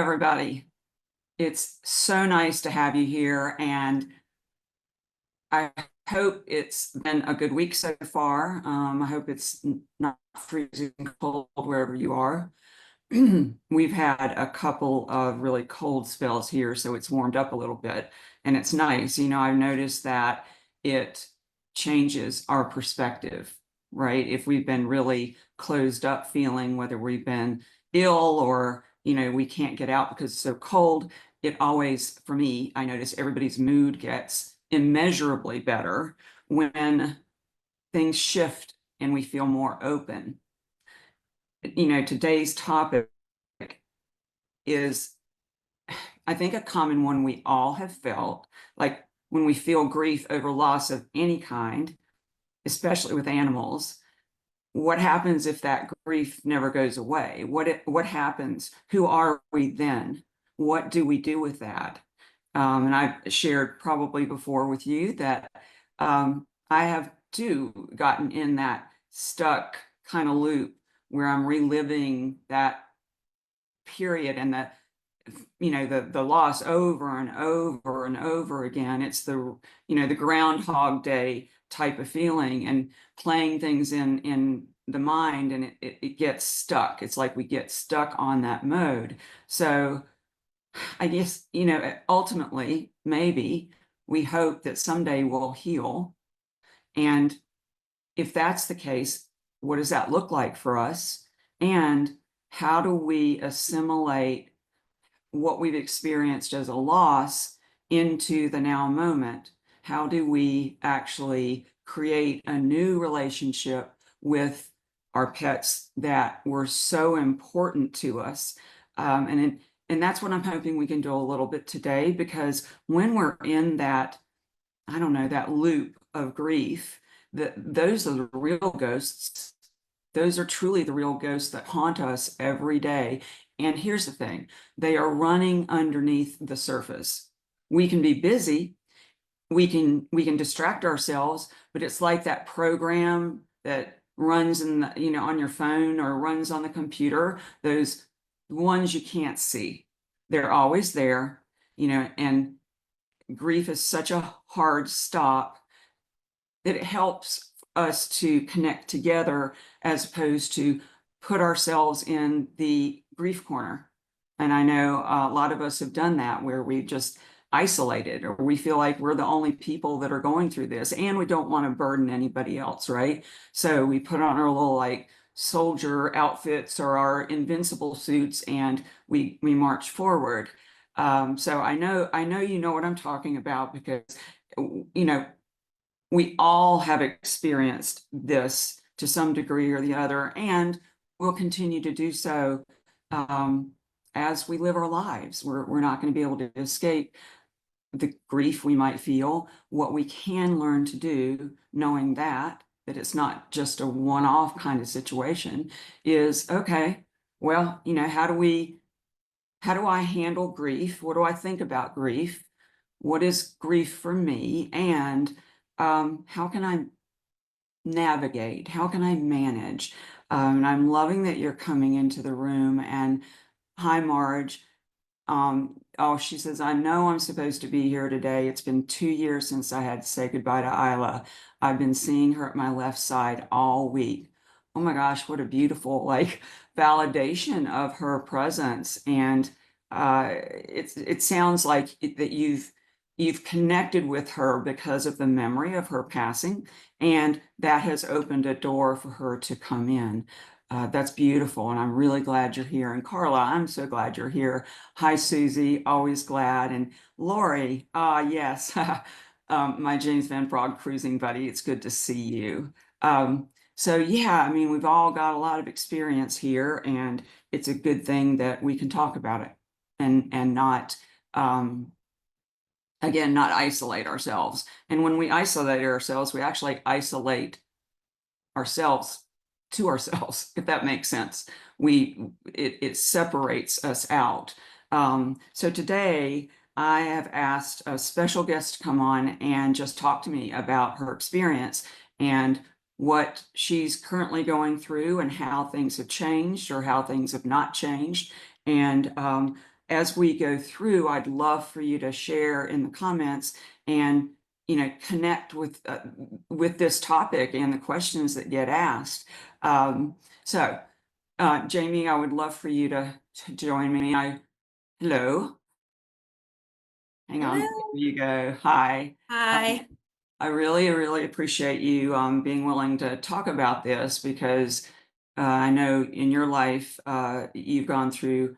everybody. It's so nice to have you here, and I hope it's been a good week so far. I hope it's not freezing cold wherever you are. We've had a couple of really cold spells here, so it's warmed up a little bit, and it's nice. I've noticed that it changes our perspective, right? If we've been really closed up feeling, whether we've been ill or, we can't get out because it's so cold, it always, for me, I notice everybody's mood gets immeasurably better when things shift and we feel more open. Today's topic is, I think, a common one we all have felt, like when we feel grief over loss of any kind, especially with animals. What happens if that grief never goes away? What happens? Who are we then? What do we do with that? And I've shared probably before with you that I have too gotten in that stuck kind of loop where I'm reliving that period and the loss over and over and over again. It's the Groundhog Day type of feeling, and playing things in the mind, and it gets stuck. It's like we get stuck on that mode. So I guess, ultimately, maybe we hope that someday we'll heal. And if that's the case, what does that look like for us? And how do we assimilate what we've experienced as a loss into the now moment? How do we actually create a new relationship with our pets that were so important to us? And that's what I'm hoping we can do a little bit today, because when we're in that, I don't know, that loop of grief, those are the real ghosts. Those are truly the real ghosts that haunt us every day. And here's the thing, they are running underneath the surface. We can be busy, we can distract ourselves, but it's like that program that runs on your phone or runs on the computer, those ones you can't see. They're always there, and grief is such a hard stop that it helps us to connect together as opposed to put ourselves in the grief corner. And I know a lot of us have done that, where we just isolated, or we feel like we're the only people that are going through this, and we don't want to burden anybody else, right? So we put on our little soldier outfits or our invincible suits, and we march forward. So I know you know what I'm talking about, because we all have experienced this to some degree or the other, and we'll continue to do so as we live our lives. We're not going to be able to escape the grief we might feel. What we can learn to do, knowing that it's not just a one-off kind of situation, is, okay, well, how do I handle grief? What do I think about grief? What is grief for me? And how can I navigate? How can I manage? And I'm loving that you're coming into the room. And hi, Marge. She says, I know I'm supposed to be here today. It's been 2 years since I had to say goodbye to Isla. I've been seeing her at my left side all week. Oh my gosh, what a beautiful validation of her presence. And it sounds like that you've connected with her because of the memory of her passing, and that has opened a door for her to come in. That's beautiful, and I'm really glad you're here. And Carla, I'm so glad you're here. Hi, Susie, always glad. And Lori, yes, my James Van Prague cruising buddy, it's good to see you. So yeah, I mean, we've all got a lot of experience here, and it's a good thing that we can talk about it and not, again, not isolate ourselves. And when we isolate ourselves, we actually isolate ourselves to ourselves, if that makes sense. It separates us out. So today I have asked a special guest to come on and just talk to me about her experience and what she's currently going through, and how things have changed or how things have not changed. And as we go through, I'd love for you to share in the comments and, connect with this topic and the questions that get asked. So, Jamie, I would love for you to join me. Hello. Hang on. There Hello. you go. Hi. Hi. I really, really appreciate you being willing to talk about this because I know in your life you've gone through,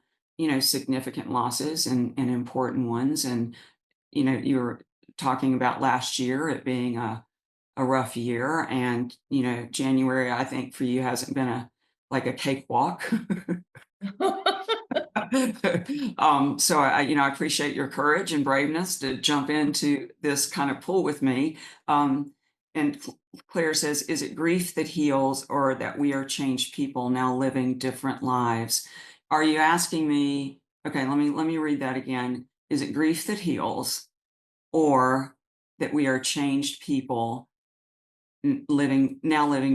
significant losses and important ones. And, you were talking about last year, it being a rough year. And, January, I think for you hasn't been like a cakewalk. So I appreciate your courage and braveness to jump into this kind of pool with me. And Claire says, is it grief that heals or that we are changed people now living different lives? Are you asking me, okay, let me read that again. Is it grief that heals or that we are changed people living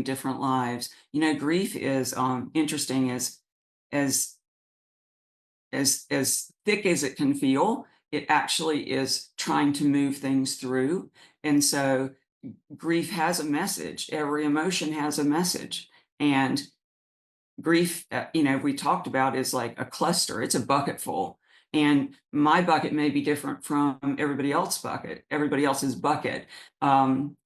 different lives? Grief is interesting as as thick as it can feel. It actually is trying to move things through. And so grief has a message. Every emotion has a message. And grief, we talked about, is like a cluster. It's a bucket full. And my bucket may be different from everybody else's bucket.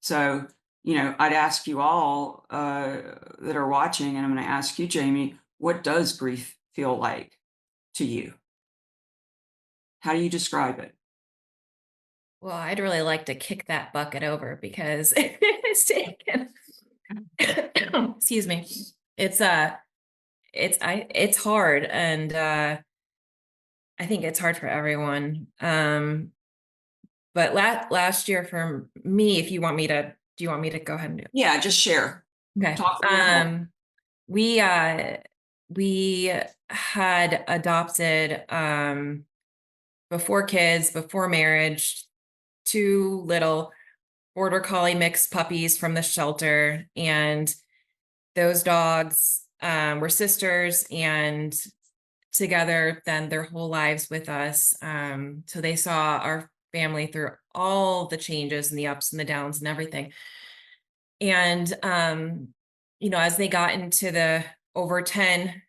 So, I'd ask you all that are watching, and I'm going to ask you, Jamie, what does grief feel like to you? How do you describe it? Well, I'd really like to kick that bucket over because it's taken. Excuse me. It's it's hard, and I think it's hard for everyone. But last year for me, if you want me to, do you want me to go ahead and do it? Yeah, just share. Okay. Talk from your heart. We we had adopted before kids, before marriage, two little border collie mixed puppies from the shelter, and those dogs were sisters and together then their whole lives with us. So they saw our family through all the changes and the ups and the downs and everything. And as they got into the over 10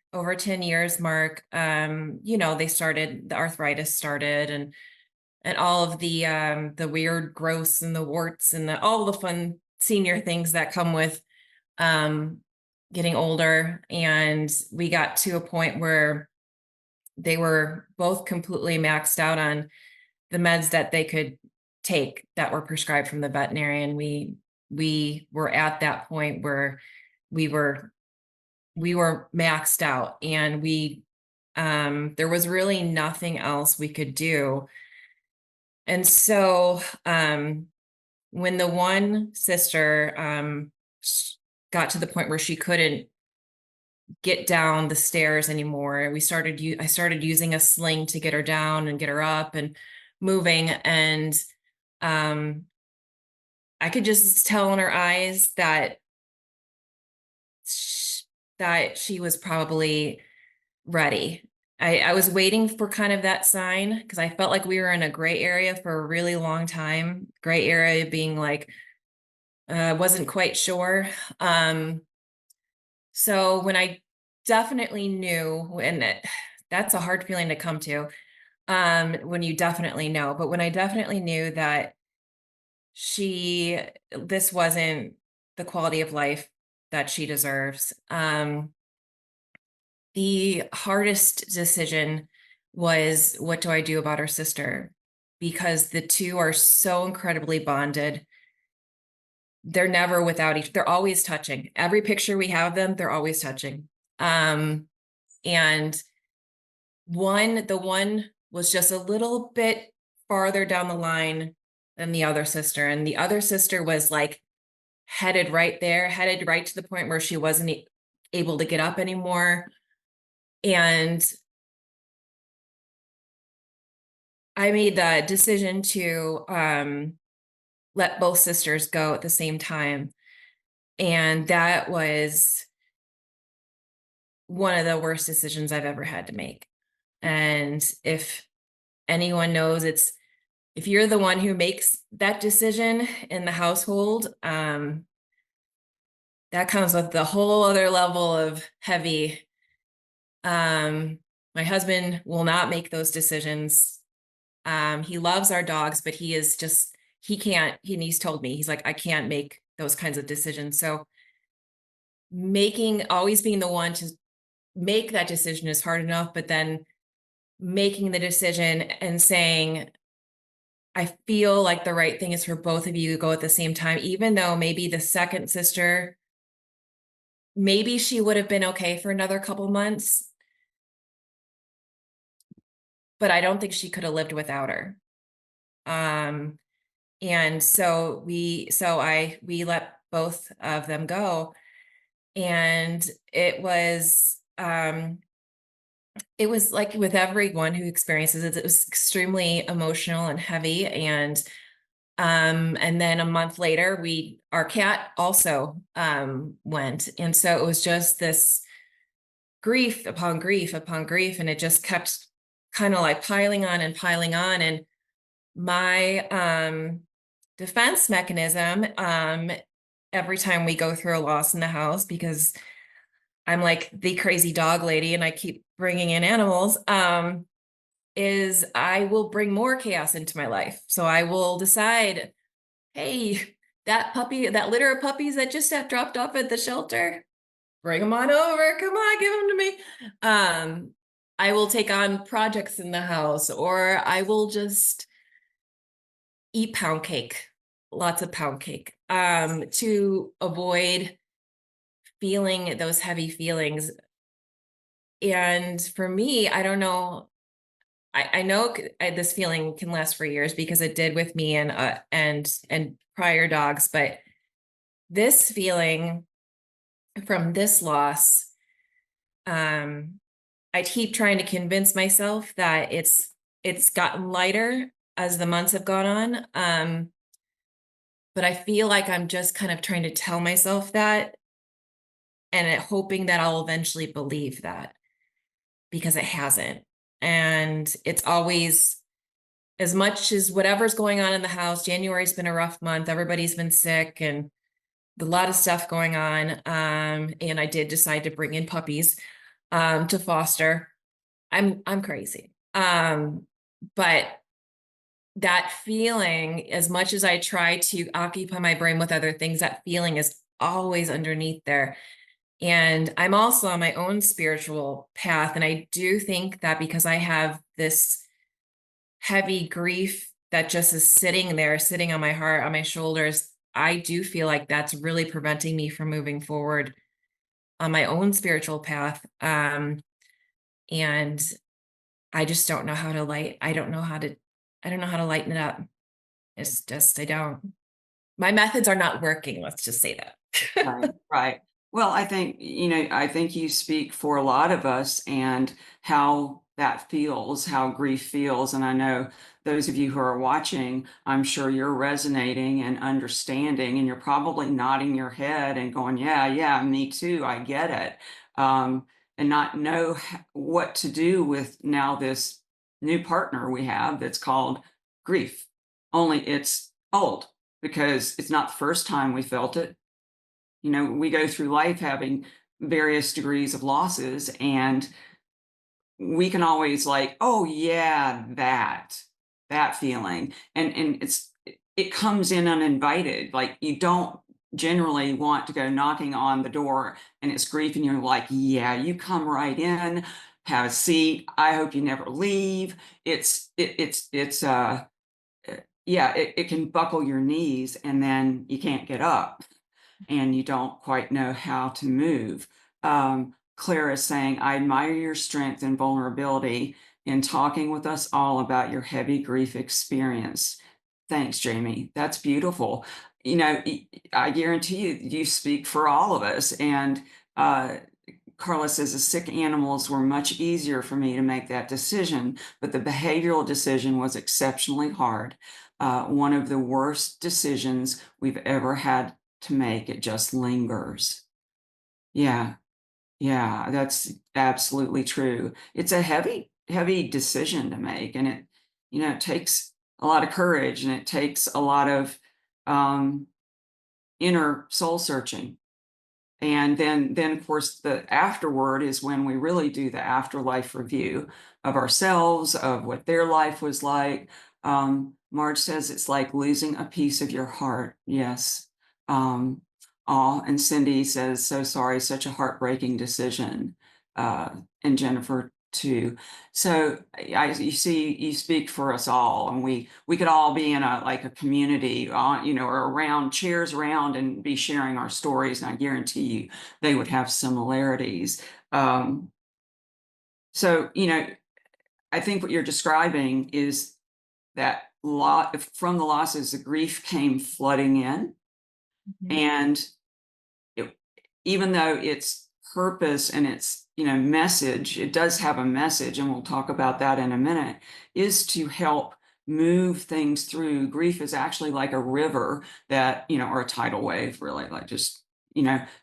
years mark, the arthritis started, and all of the weird growths and the warts and all the fun senior things that come with um getting older. And we got to a point where they were both completely maxed out on the meds that they could take that were prescribed from the veterinarian. We were at that point where we were maxed out, and we there was really nothing else we could do. And so when the one sister got to the point where she couldn't get down the stairs anymore, I started using a sling to get her down and get her up and moving. And um I could just tell in her eyes that she was probably ready. I was waiting for kind of that sign because I felt like we were in a gray area for a really long time. Gray area being like, wasn't quite sure. So when I definitely knew, and that's a hard feeling to come to, when you definitely know, but when I definitely knew that this wasn't the quality of life that she deserves, the hardest decision was, what do I do about her sister? Because the two are so incredibly bonded. They're never without they're always touching. Every picture we have them, they're always touching. And the one was just a little bit farther down the line than the other sister. And the other sister was like headed right to the point where she wasn't able to get up anymore. And I made the decision to let both sisters go at the same time. And that was one of the worst decisions I've ever had to make. And if anyone knows, if you're the one who makes that decision in the household, that comes with the whole other level of heavy. My husband will not make those decisions. He loves our dogs, but he can't, he's told me, he's like, I can't make those kinds of decisions. So always being the one to make that decision is hard enough, but then making the decision and saying, I feel like the right thing is for both of you to go at the same time, even though maybe the second sister, maybe she would have been okay for another couple months, but I don't think she could have lived without her. And so we let both of them go. And it was like with everyone who experiences it, it was extremely emotional and heavy. And then a month later, our cat also went. And so it was just this grief upon grief upon grief. And it just kept kind of like piling on and piling on. And my defense mechanism, every time we go through a loss in the house, because I'm like the crazy dog lady and I keep bringing in animals, is I will bring more chaos into my life. So I will decide, hey, that litter of puppies that just got dropped off at the shelter, bring them on over. Come on, give them to me. I will take on projects in the house, or I will just eat pound cake, lots of pound cake, to avoid feeling those heavy feelings. And for me, I don't know, I know this feeling can last for years because it did with me and prior dogs, but this feeling from this loss, I keep trying to convince myself that it's gotten lighter as the months have gone on. But I feel like I'm just kind of trying to tell myself that and hoping that I'll eventually believe that, because it hasn't. And it's always, as much as whatever's going on in the house, January's been a rough month. Everybody's been sick and a lot of stuff going on. And I did decide to bring in puppies to foster. I'm crazy. But that feeling, as much as I try to occupy my brain with other things, that feeling is always underneath there. And I'm also on my own spiritual path. And I do think that because I have this heavy grief that just is sitting there, sitting on my heart, on my shoulders, I do feel like that's really preventing me from moving forward on my own spiritual path. And I just don't know how to I don't know how to lighten it up. It's just, I don't. My methods are not working. Let's just say that. Right, right. Well, I think you speak for a lot of us and how that feels, how grief feels. And I know those of you who are watching, I'm sure you're resonating and understanding, and you're probably nodding your head and going, yeah, yeah, me too. I get it. And not know what to do with now this new partner we have that's called grief. Only it's old because it's not the first time we felt it. We go through life having various degrees of losses, and we can always like, oh yeah, that feeling. And it comes in uninvited. Like, you don't generally want to go knocking on the door and it's grief and you're like, yeah, you come right in, have a seat. I hope you never leave. Yeah, it can buckle your knees and then you can't get up and you don't quite know how to move. Claire is saying, I admire your strength and vulnerability in talking with us all about your heavy grief experience. Thanks, Jamie. That's beautiful. I guarantee you speak for all of us. And Carla says, the sick animals were much easier for me to make that decision, but the behavioral decision was exceptionally hard. One of the worst decisions we've ever had to make. It just lingers. Yeah, yeah, that's absolutely true. It's a heavy heavy decision to make, and it, it takes a lot of courage, and it takes a lot of um, inner soul searching. And then of course the afterward is when we really do the afterlife review of ourselves, of what their life was like. Marge says it's like losing a piece of your heart. Yes. um and Cindy says, so sorry, such a heartbreaking decision. uh and Jennifer too. So you see, you speak for us all, and we could all be in a, like a community, or around chairs around, and be sharing our stories, and I guarantee you they would have similarities. um so I think what you're describing is that lot from the losses, the grief came flooding in, Mhm. and it, even though its purpose and its message, it does have a message, and we'll talk about that in a minute, is to help move things through. Grief is actually like a river that, or a tidal wave, really, like just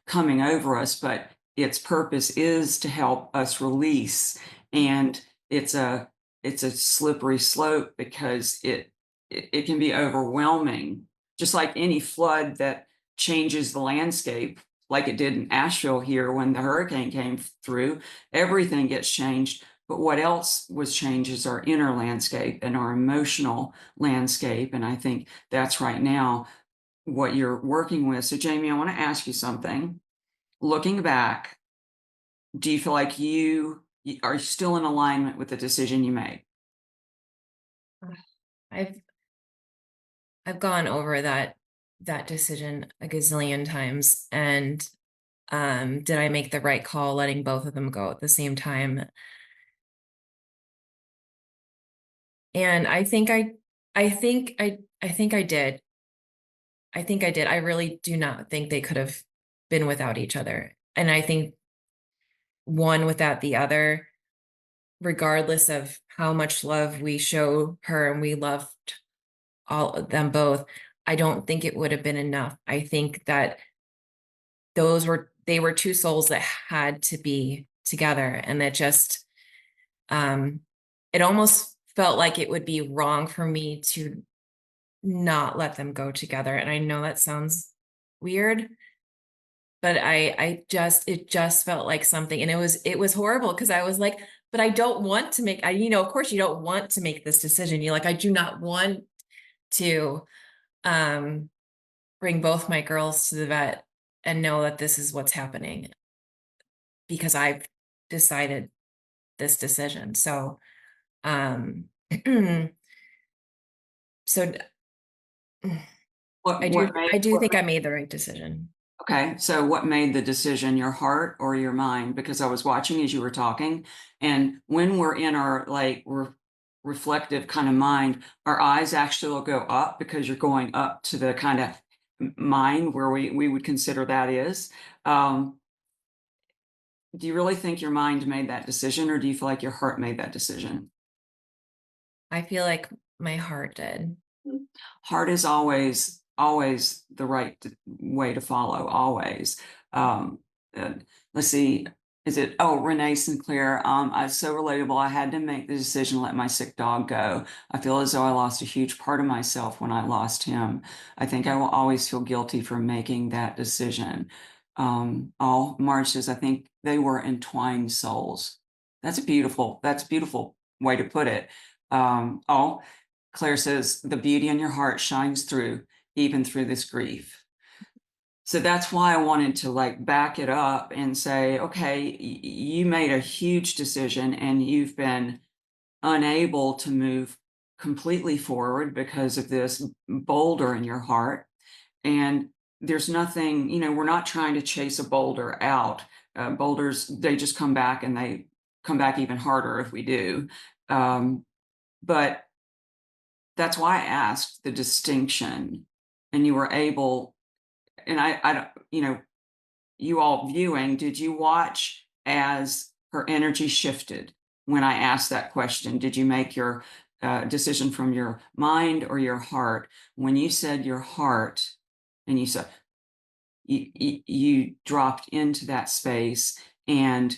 coming over us, but its purpose is to help us release. And it's a it's a slippery slope, because it can be overwhelming, just like any flood that changes the landscape, like it did in Asheville here when the hurricane came through. Everything gets changed. But what else was changed is our inner landscape and our emotional landscape. And I think that's right now what you're working with. So, Jamie, I want to ask you something. Looking back, do you feel like you are still in alignment with the decision you made? I've I've gone over that decision a gazillion times, and did I make the right call letting both of them go at the same time? And I think I did. I think I did. I really do not think they could have been without each other. And I think one without the other, regardless of how much love we show her, and we loved all of them both, I don't think it would have been enough. I think that they were two souls that had to be together, and that just um it almost felt like it would be wrong for me to not let them go together. And I know that sounds weird, but it just felt like something. And it was horrible, because I was like, but I don't want to make, of course you don't want to make this decision. You're like, I do not want to um bring both my girls to the vet and know that this is what's happening, because I've decided this decision. So um so What I do what made I do what think I made the right decision. Okay, so what made the decision, your heart or your mind? Because I was watching as you were talking, and when we're in our like reflective kind of mind, our eyes actually will go up, because you're going up to the kind of mind where we would consider that is. Um, do you really think your mind made that decision, or do you feel like your heart made that decision? I feel like my heart did. Heart is always the right way to follow, always. um uh, let's see, is it, oh, Renee Sinclair, I so relatable. I had to make the decision to let my sick dog go. I feel as though I lost a huge part of myself when I lost him. I think I will always feel guilty for making that decision. All Marge says, I think they were entwined souls. That's a beautiful way to put it. Oh, Claire says, the beauty in your heart shines through, even through this grief. So that's why I wanted to like back it up and say, okay, you made a huge decision, and you've been unable to move completely forward because of this boulder in your heart. And there's nothing, we're not trying to chase a boulder out. Boulders, they just come back, and they come back even harder if we do. But that's why I asked the distinction, and you were able, and I don't, you all viewing, did you watch as her energy shifted when I asked that question? Did you make your decision from your mind or your heart? When you said your heart, and you said you dropped into that space, and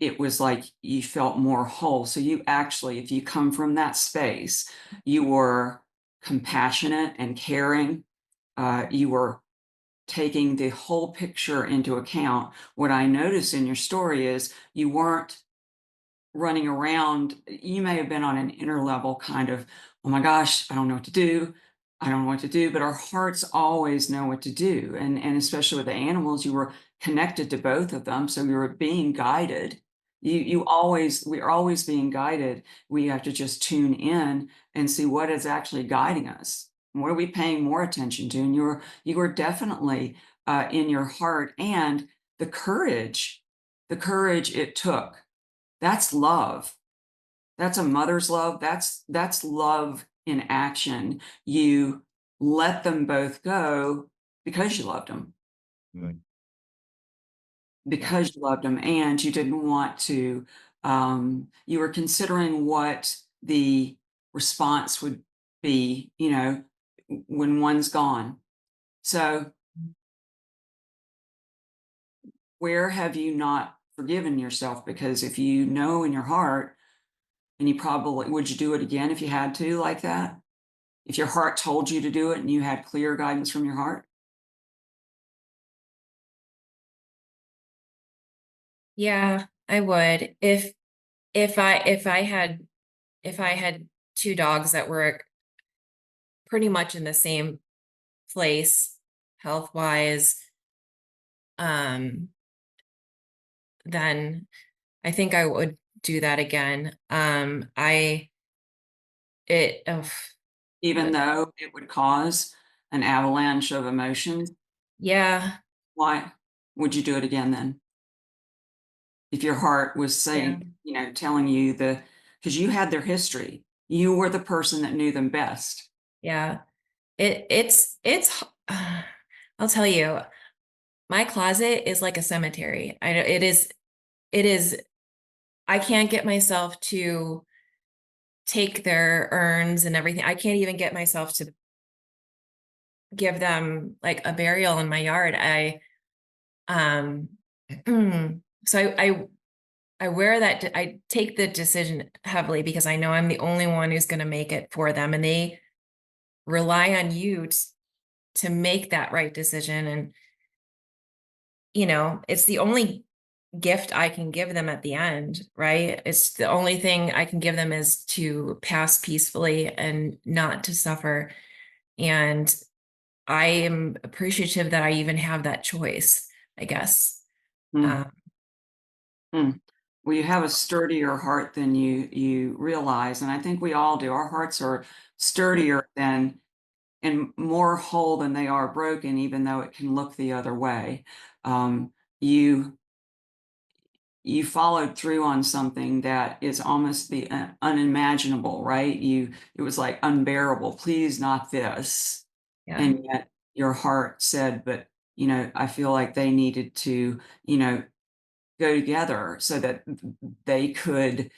it was like you felt more whole. So you actually, if you come from that space, you were compassionate and caring. You were taking the whole picture into account. What I noticed in your story is you weren't running around. You may have been on an inner level kind of, oh my gosh, I don't know what to do. I don't know what to do, but our hearts always know what to do. And especially with the animals, you were connected to both of them. So you were being guided. We're always being guided. We have to just tune in and see what is actually guiding us. What are we paying more attention to? And you were definitely in your heart, and the the courage it took, that's love. That's a mother's love. That's love in action. You let them both go because you loved them, Right. because you loved them, and you didn't want to. You were considering what the response would be, when one's gone. So, where have you not forgiven yourself? Because if you know in your heart, and you probably would you do it again if you had to, like that? If your heart told you to do it and you had clear guidance from your heart? Yeah, I would. If I had two dogs that were pretty much in the same place health wise, um, then I think I would do that again. I it oh, Even though it would cause an avalanche of emotions? yeah, Why would you do it again then? If your heart was yeah, saying, telling you because you had their history. You were the person that knew them best. yeah. It's I'll tell you, my closet is like a cemetery. It is I can't get myself to take their urns and everything. I can't even get myself to give them like a burial in my yard. Um so I wear that I take the decision heavily because I know I'm the only one who's going to make it for them, and they rely on you to make that right decision. And it's the only gift I can give them at the end, right? It's the only thing I can give them is to pass peacefully and not to suffer. And I am appreciative that I even have that choice, I guess. Mm, Um, mm. Well, you have a sturdier heart than you realize, and I think we all do. Our hearts are sturdier than and more whole than they are broken, even though it can look the other way. Um, you you followed through on something that is almost the unimaginable, right? It was like unbearable. Please, not this. yeah. And yet your heart said, but I feel like they needed to, go together so that they could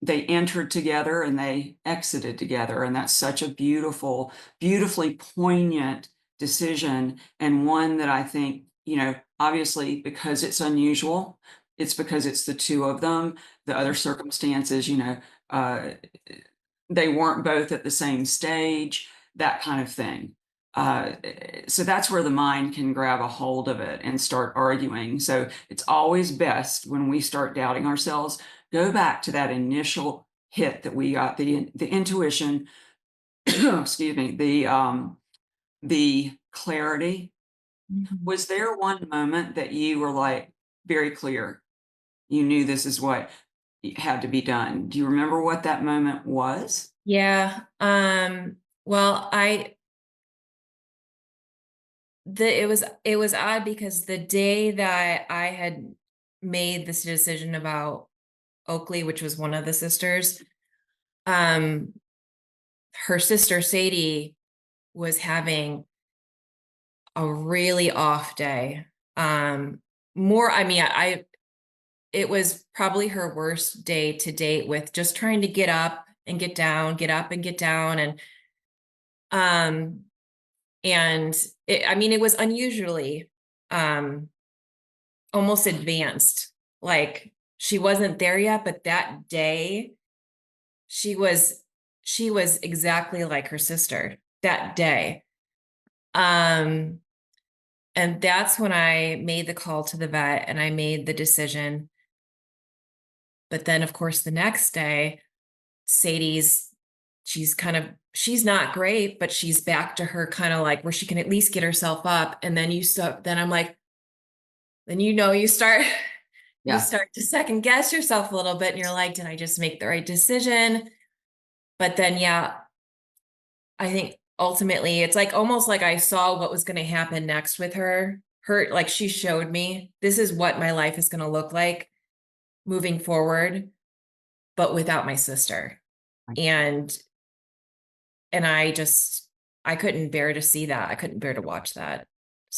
they entered together and they exited together, and that's such a beautifully poignant decision, and one that I think, obviously because it's unusual, it's because it's the two of them. The other circumstances, uh, they weren't both at the same stage, that kind of thing. So that's where the mind can grab a hold of it and start arguing. So it's always best when we start doubting ourselves, go back to that initial hit that we got, the intuition, excuse me, the clarity. Mhm. Was there one moment that you were like very clear? You knew this is what had to be done. Do you remember what that moment was? Yeah. Well, it was odd because the day that I had made this decision about Oakley, which was one of the sisters, um, her sister Sadie was having a really off day. More, I mean, it was probably her worst day to date with just trying to get up and get down, get up and get down. Um, and I mean, it was unusually, almost advanced. Like she wasn't there yet, but that day she was exactly like her sister that day. Um, and that's when I made the call to the vet and I made the decision. But then, of course, the next day, Sadie's, she's not great, but she's back to her kind of like where she can at least get herself up. And then then I'm like, then you start you Yeah. start to second guess yourself a little bit and you're like, did I just make the right decision? But then, yeah, I think ultimately it's like almost like I saw what was going to happen next with her. Like she showed me this is what my life is going to look like moving forward, but without my sister. And I couldn't bear to see that. I couldn't bear to watch that.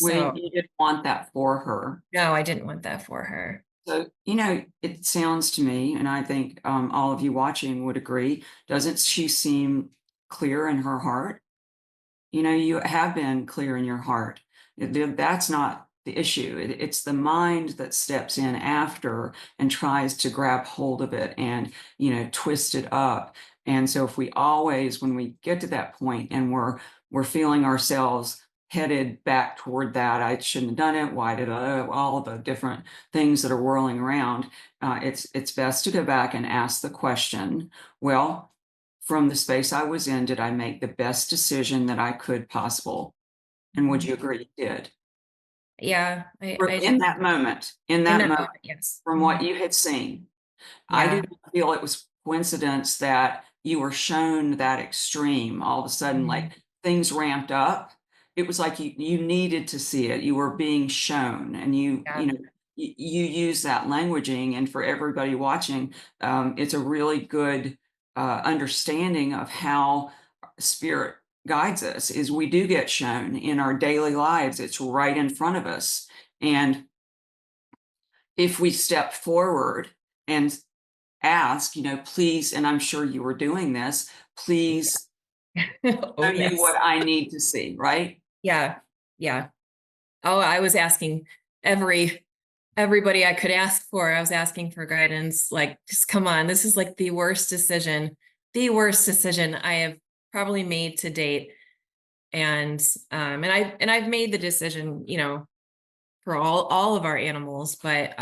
Well, So you didn't want that for her. no, I didn't want that for her. So, you know, it sounds to me, and I think all of you watching would agree, doesn't she seem clear in her heart? You know, you have been clear in your heart. That's not the issue. It's the mind that steps in after and tries to grab hold of it and, you know, twist it up. And so if we always, when we get to that point and we're feeling ourselves headed back toward that, I shouldn't have done it. Why did I? All the different things that are whirling around. It's best to go back and ask the question, well, from the space I was in, did I make the best decision that I could possible? And would you agree you did? Yeah, I In do. In that that moment, moment, yes. from what you had seen, I do Yeah. not feel it was coincidence that you were shown that extreme. All of a sudden, Mhm. like things ramped up. It was like you needed to see it. You were being shown, and you Yeah. know you use that languaging. And for everybody watching, it's a really good understanding of how spirit guides us. Is we do get shown in our daily lives. It's right in front of us, and if we step forward and ask, you know, please, and I'm sure you were doing this, please Oh, show me yes. what I need to see, right? Yeah. Yeah. Oh, I was asking everybody I could ask for. I was asking for guidance. Like, just come on. This is like the worst decision I have probably made to date. And I've made the decision, for all of our animals, but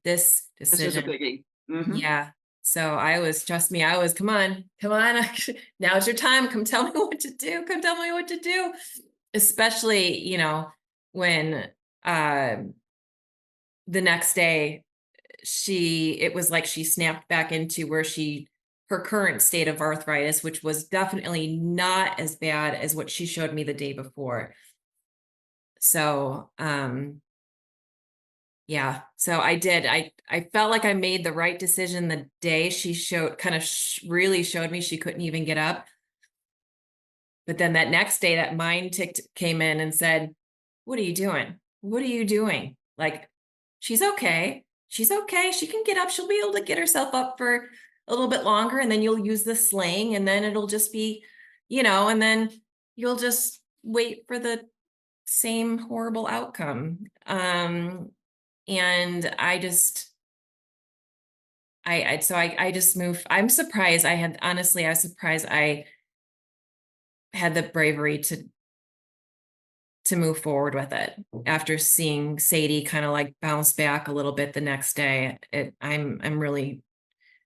this This is a decision, biggie. Mhm. yeah. So trust me, I was, come on, now's your time. Come tell me what to do. Come tell me what to do. Especially, when um the next day it was like she snapped back into her current state of arthritis, which was definitely not as bad as what she showed me the day before. So, yeah, so I felt like I made the right decision the day she really showed me she couldn't even get up. But then that next day, that came in and said, "What are you doing? What are you doing?" Like, she's okay. She's okay. She can get up. She'll be able to get herself up for a little bit longer, and then you'll use the sling, and then it'll just be, and then you'll just wait for the same horrible outcome. And I just moved. I'm surprised. I was surprised I had the bravery to move forward with it after seeing Sadie kind of like bounce back a little bit the next day. I'm really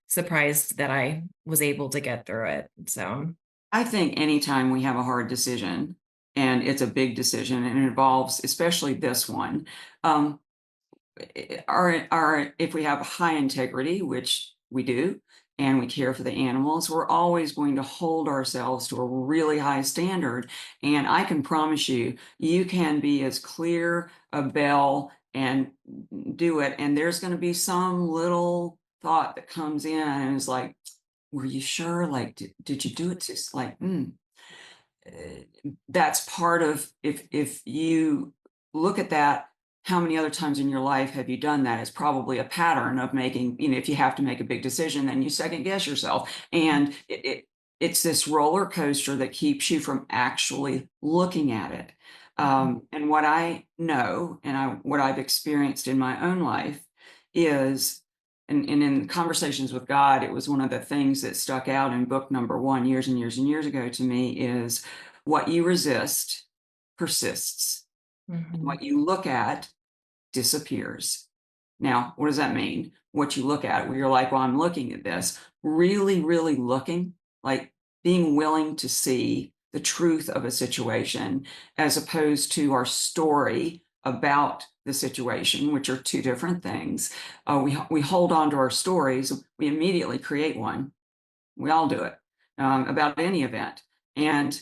surprised that I was able to get through it. So I think anytime we have a hard decision, and it's a big decision, and it involves, especially this one, um, if we have high integrity, which we do, and we care for the animals, we're always going to hold ourselves to a really high standard. And I can promise you, you can be as clear a bell and do it, and there's going to be some little thought that comes in and is like, were you sure? Like, did you do it? Just like, that's part of, if you look at that, how many other times in your life have you done that? It's probably a pattern of making, you know, if you have to make a big decision, then you second guess yourself. And it's this roller coaster that keeps you from actually looking at it. And what I know, and what I've experienced in my own life is and in conversations with God, it was one of the things that stuck out in book number one years and years and years ago to me is what you resist persists. And Mhm. what you look at disappears. Now, what does that mean? What you look at, where you're like, well, I'm looking at this, really, really looking, like being willing to see the truth of a situation as opposed to our story about the situation, which are two different things. We hold on to our stories, we immediately create one. We all do it about any event. And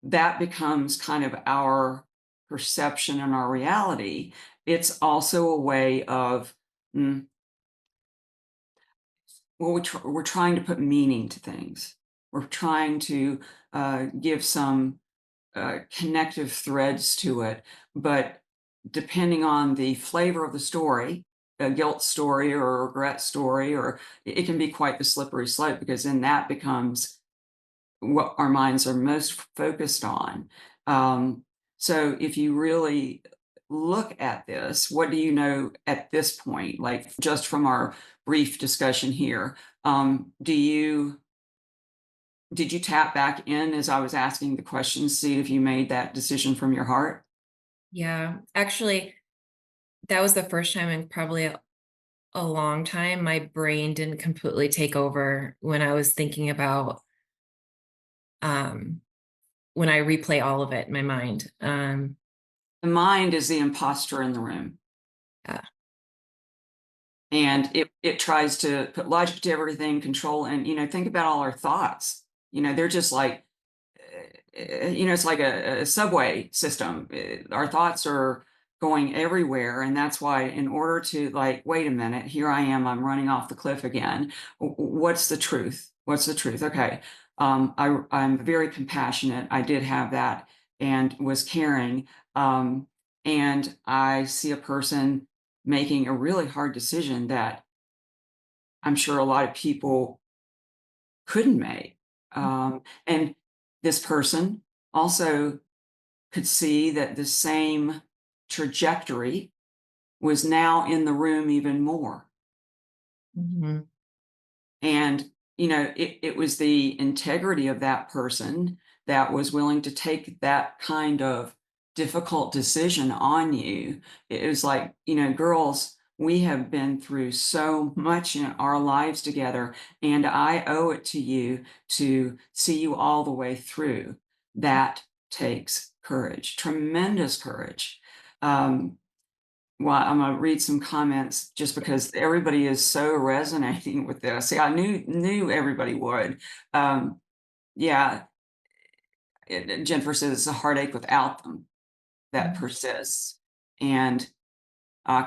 that becomes kind of our perception and our reality. It's also a way of, mm, well, we're trying to put meaning to things. We're trying to give some connective threads to it. But depending on the flavor of the story, a guilt story or a regret story, or it can be quite the slippery slope because then that becomes what our minds are most focused on. So if you really look at this, what do you know at this point, like just from our brief discussion here? Did you tap back in as I was asking the questions, see if you made that decision from your heart? Yeah, actually, that was the first time in probably a long time my brain didn't completely take over when I was thinking about, um, when I replay all of it in my mind. The mind is the imposter in the room. Yeah. And it tries to put logic to everything, control, and think about all our thoughts. They're just like it's like a subway system. Our thoughts are going everywhere, and that's why, in order to like, wait a minute, here I am, I'm running off the cliff again. What's the truth? What's the truth? Okay, I'm very compassionate. I did have that and was caring, and I see a person making a really hard decision that I'm sure a lot of people couldn't make. And this person also could see that the same trajectory was now in the room even more. Mhm. And, it was the integrity of that person that was willing to take that kind of difficult decision on you. It was like, girls, we have been through so much in our lives together, and I owe it to you to see you all the way through. That takes courage, tremendous courage. Um, well, I'm gonna read some comments just because everybody is so resonating with this. See, I knew everybody would. Yeah, Jennifer says it's a heartache without them that Mhm. persists, and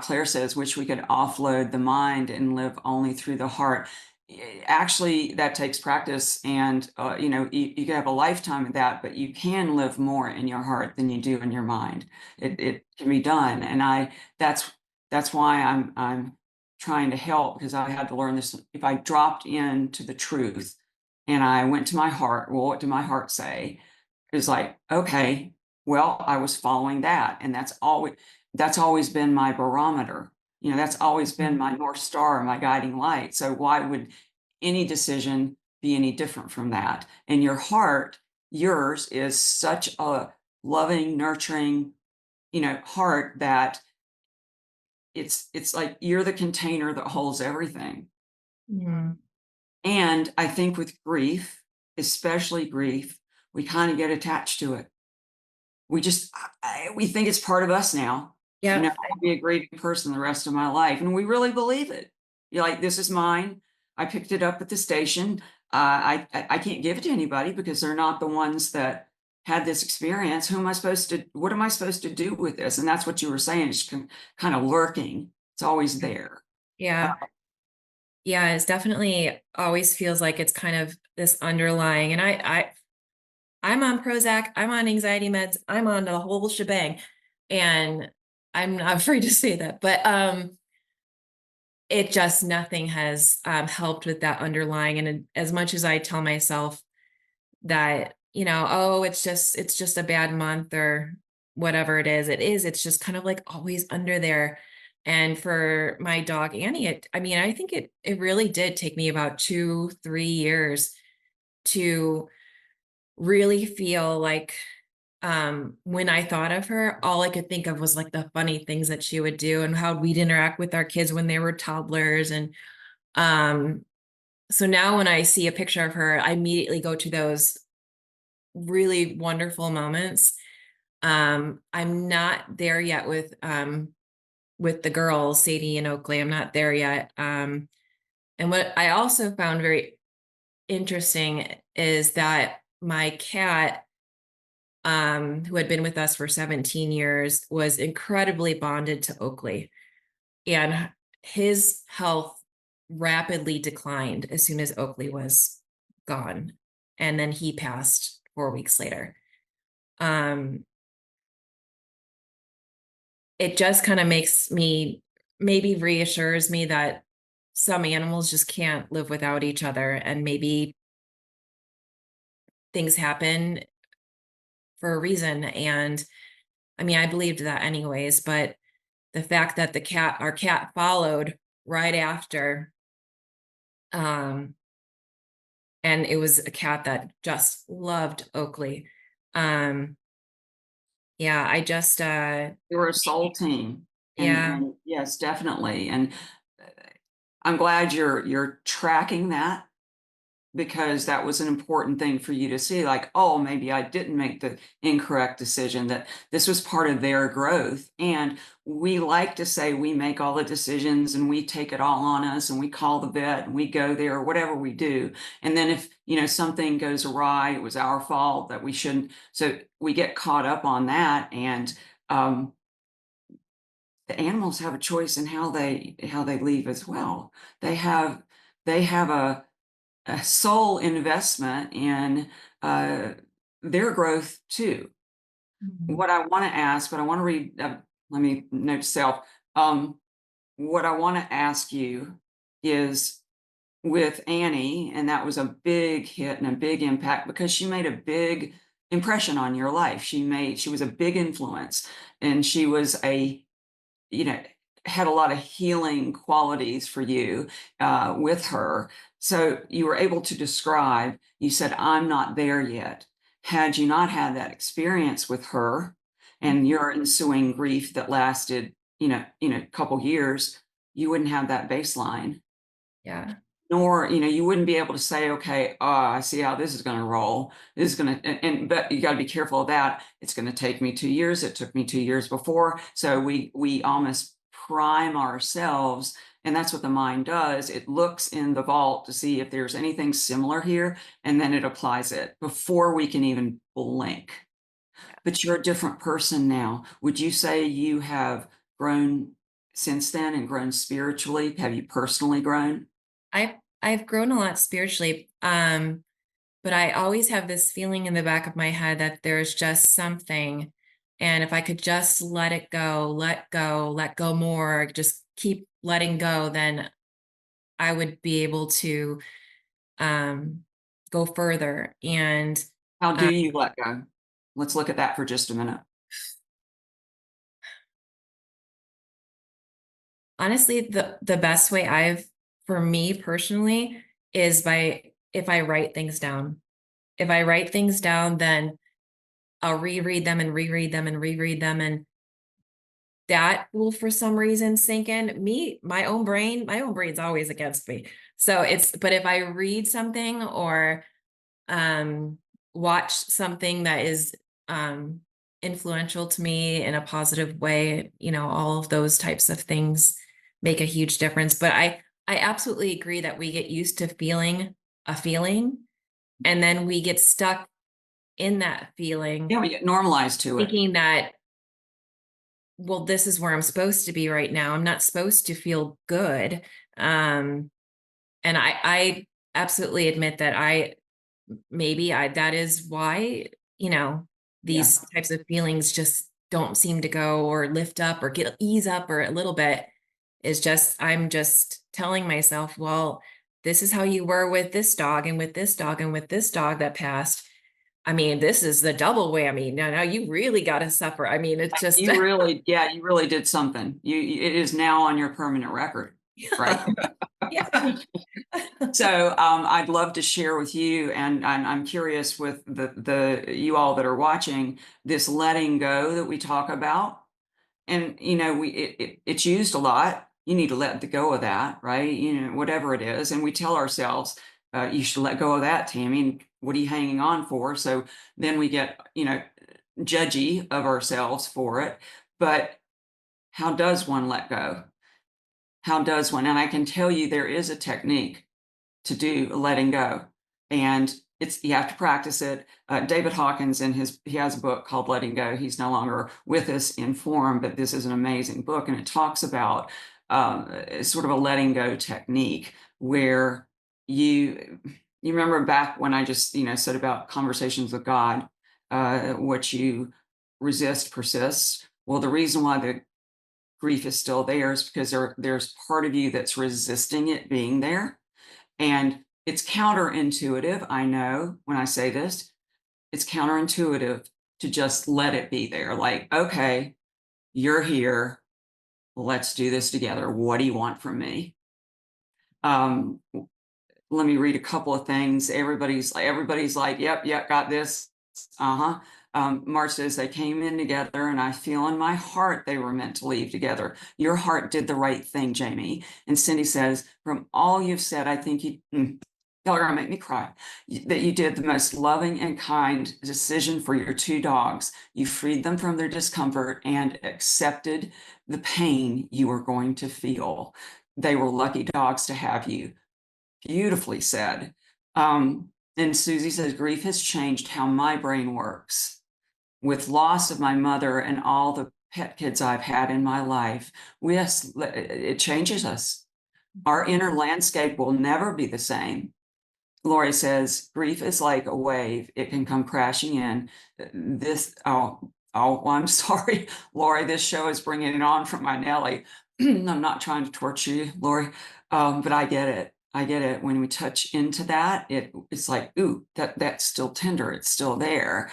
Claire says, wish we could offload the mind and live only through the heart. Actually, that takes practice, and you can have a lifetime of that, but you can live more in your heart than you do in your mind. It can be done, and that's why I'm trying to help, because I had to learn this. If I dropped into the truth and I went to my heart, well, what did my heart say? It's like, okay, well, I was following that, and that's always been my barometer. That's always been Mhm. my North Star, my guiding light. So why would any decision be any different from that? And your heart, yours is such a loving, nurturing, heart that it's like you're the container that holds everything. Mhm. And I think with grief, especially grief, we kind of get attached to it. We just we think it's part of us now. Yep. I'll be a grieving person the rest of my life, and we really believe it. You're like, this is mine. I picked it up at the station. I can't give it to anybody because they're not the ones that had this experience. Who am I supposed to? What am I supposed to do with this? And that's what you were saying. It's kind of lurking. It's always there. Yeah. Yeah, it's definitely always feels like it's kind of this underlying, and I'm on Prozac, I'm on anxiety meds, I'm on the whole shebang. And I'm not afraid to say that, but it just nothing has helped with that underlying. And as much as I tell myself that, oh, it's just a bad month or whatever it is, it's just kind of like always under there. And for my dog Annie, I mean, I think it really did take me about 2-3 years to really feel like, when I thought of her, all I could think of was like the funny things that she would do and how we'd interact with our kids when they were toddlers. And um, so now when I see a picture of her, I immediately go to those really wonderful moments. I'm not there yet with the girls, Sadie and Oakley. I'm not there yet. And what I also found very interesting is that my cat, who had been with us for 17 years, was incredibly bonded to Oakley. And his health rapidly declined as soon as Oakley was gone. And then he passed 4 weeks later. Um, it just kind of makes me, maybe reassures me that some animals just can't live without each other, and maybe things happen for a reason. And I mean, I believed that anyways, but the fact that our cat followed right after, um, and it was a cat that just loved Oakley. Um, yeah, I just, They were a soul team, yeah, and yes, definitely, and uh, I'm glad you're tracking that, because that was an important thing for you to see, like, oh, maybe I didn't make the incorrect decision, that this was part of their growth. And we like to say we make all the decisions and we take it all on us and we call the vet and we go there, or whatever we do. And then if, something goes awry, it was our fault, that we shouldn't. So we get caught up on that. And um, the animals have a choice in how they leave as well. They have a sole investment in uh, their growth too. Mhm. What I want to ask, but I want to read, let me note self. What I want to ask you is, with Annie, and that was a big hit and a big impact because she made a big impression on your life. She was a big influence, and she was you know, had a lot of healing qualities for you with her. So you were able to describe, you said, I'm not there yet. Had you not had that experience with her and your ensuing grief that lasted, a couple years, you wouldn't have that baseline. yeah, Nor, you wouldn't be able to say, okay, I see how this is going to roll. This is going to, but you got to be careful of that. It's going to take me 2 years. It took me 2 years before. So we almost prime ourselves. And that's what the mind does. It looks in the vault to see if there's anything similar here, and then it applies it before we can even blink. But you're a different person now. Would you say you have grown since then, and grown spiritually? Have you personally grown? I've grown a lot spiritually. But I always have this feeling in the back of my head that there's just something. And if I could just let it go, let go more, just keep letting go, then I would be able to um, go further. And How do uh, you let go? Let's look at that for just a minute. honestly, the best way for me personally, is by if I write things down. If I write things down, then I'll reread them and reread them and reread them, and that will for some reason sink in. My own brain's always against me. So but if I read something, or um watch something that is um influential to me in a positive way, all of those types of things make a huge difference. But I absolutely agree that we get used to feeling a feeling, and then we get stuck in that feeling, Yeah, we get normalized to it. thinking that, well, this is where I'm supposed to be right now. I'm not supposed to feel good. Um, and I absolutely admit that that is why, Yeah. these types of feelings just don't seem to go or lift up or ease up or a little bit. Is just, I'm just telling myself, well, this is how you were with this dog and with this dog and with this dog that passed. I mean, this is the double whammy. Now you really got to suffer. I mean, it's just, You really, yeah, you really did something. It is now on your permanent record, right? yeah. So I'd love to share with you, and I'm curious with the you all that are watching, this letting go that we talk about. And it's used a lot. You need to let go of that, right? Whatever it is. And we tell ourselves, you should let go of that, Tammy. And what are you hanging on for? So then we get, judgy of ourselves for it. But how does one let go? How does one? And I can tell you there is a technique to do letting go, and you have to practice it. David Hawkins, he has a book called Letting Go. He's no longer with us in form, but this is an amazing book, and it talks about sort of a letting go technique where you remember back when I just said about conversations with God, what you resist persists. Well, the reason why the grief is still there is because there's part of you that's resisting it being there. And it's counterintuitive. I know when I say this, it's counterintuitive to just let it be there. Like, okay, you're here. Let's do this together. What do you want from me? Um, Let me read a couple of things. Everybody's like, yep, got this. Uh-huh. March says they came in together, and I feel in my heart they were meant to leave together. Your heart did the right thing, Jamie. And Cindy says, from all you've said, I think y'all are gonna make me cry. That you did the most loving and kind decision for your two dogs. You freed them from their discomfort and accepted the pain you were going to feel. They were lucky dogs to have you. Beautifully said. And Susie says, grief has changed how my brain works. With loss of my mother and all the pet kids I've had in my life, yes, it changes us. Our inner landscape will never be the same. Lori says, grief is like a wave. It can come crashing in. Well, I'm sorry, Lori, this show is bringing it on from my Nelly. I'm not trying to torture you, Lori, but I get it. I get it. When we touch into that, it's like, ooh, that's still tender. It's still there.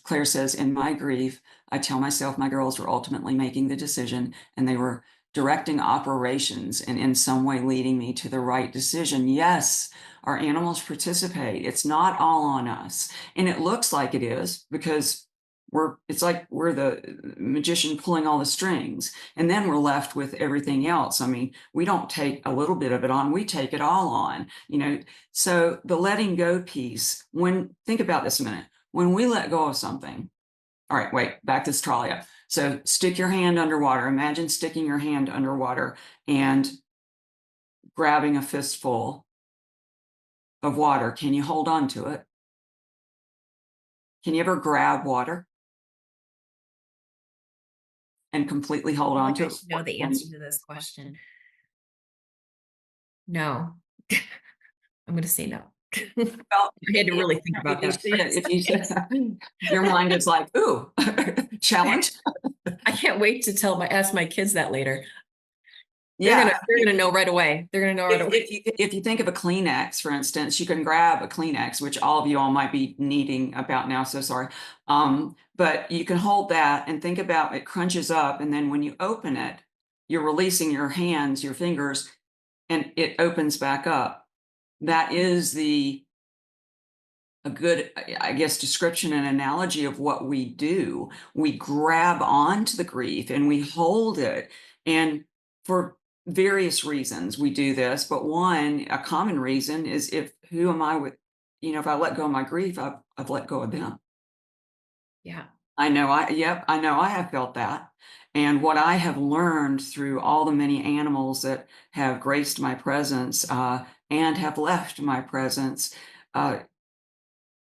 Claire says, in my grief, I tell myself my girls were ultimately making the decision, and they were directing operations and in some way leading me to the right decision. Yes, our animals participate. It's not all on us. And it looks like it is, because it's like we're the magician pulling all the strings, and then we're left with everything else. I mean, we don't take a little bit of it on, we take it all on, So the letting go piece, think about this a minute. When we let go of something, all right, wait, back to Australia. So stick your hand underwater. Imagine sticking your hand underwater and grabbing a fistful of water. Can you hold on to it? Can you ever grab water and completely hold on to it? I should know the answer to this question. No. I'm going to say no. Well, I had to really think about that. If you see it, your mind is like, ooh, challenge. I can't wait to ask my kids that later. Yeah. They're gonna know right away. They're gonna know right away. If you think of a Kleenex, for instance, you can grab a Kleenex, which all of you all might be needing about now, so sorry. But you can hold that and think about it crunches up, and then when you open it, you're releasing your hands, your fingers, and it opens back up. That is a good, I guess, description and analogy of what we do. We grab onto the grief and we hold it. And for various reasons we do this, but a common reason is who am I with, if I let go of my grief, I've let go of them. Yeah. I know I have felt that. And what I have learned through all the many animals that have graced my presence and have left my presence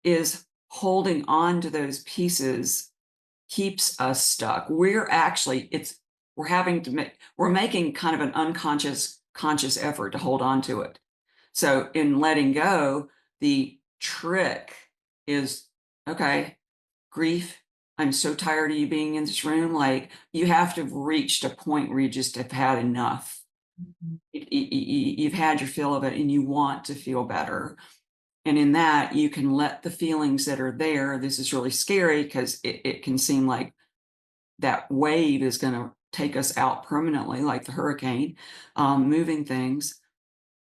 is holding on to those pieces keeps us stuck. We're making kind of an conscious effort to hold on to it. So in letting go, the trick is, okay, grief, I'm so tired of you being in this room. Like, you have to have reached a point where you just have had enough. You've had your fill of it and you want to feel better. And in that, you can let the feelings that are there. This is really scary because it can seem like that wave is going to take us out permanently, like the hurricane, moving things.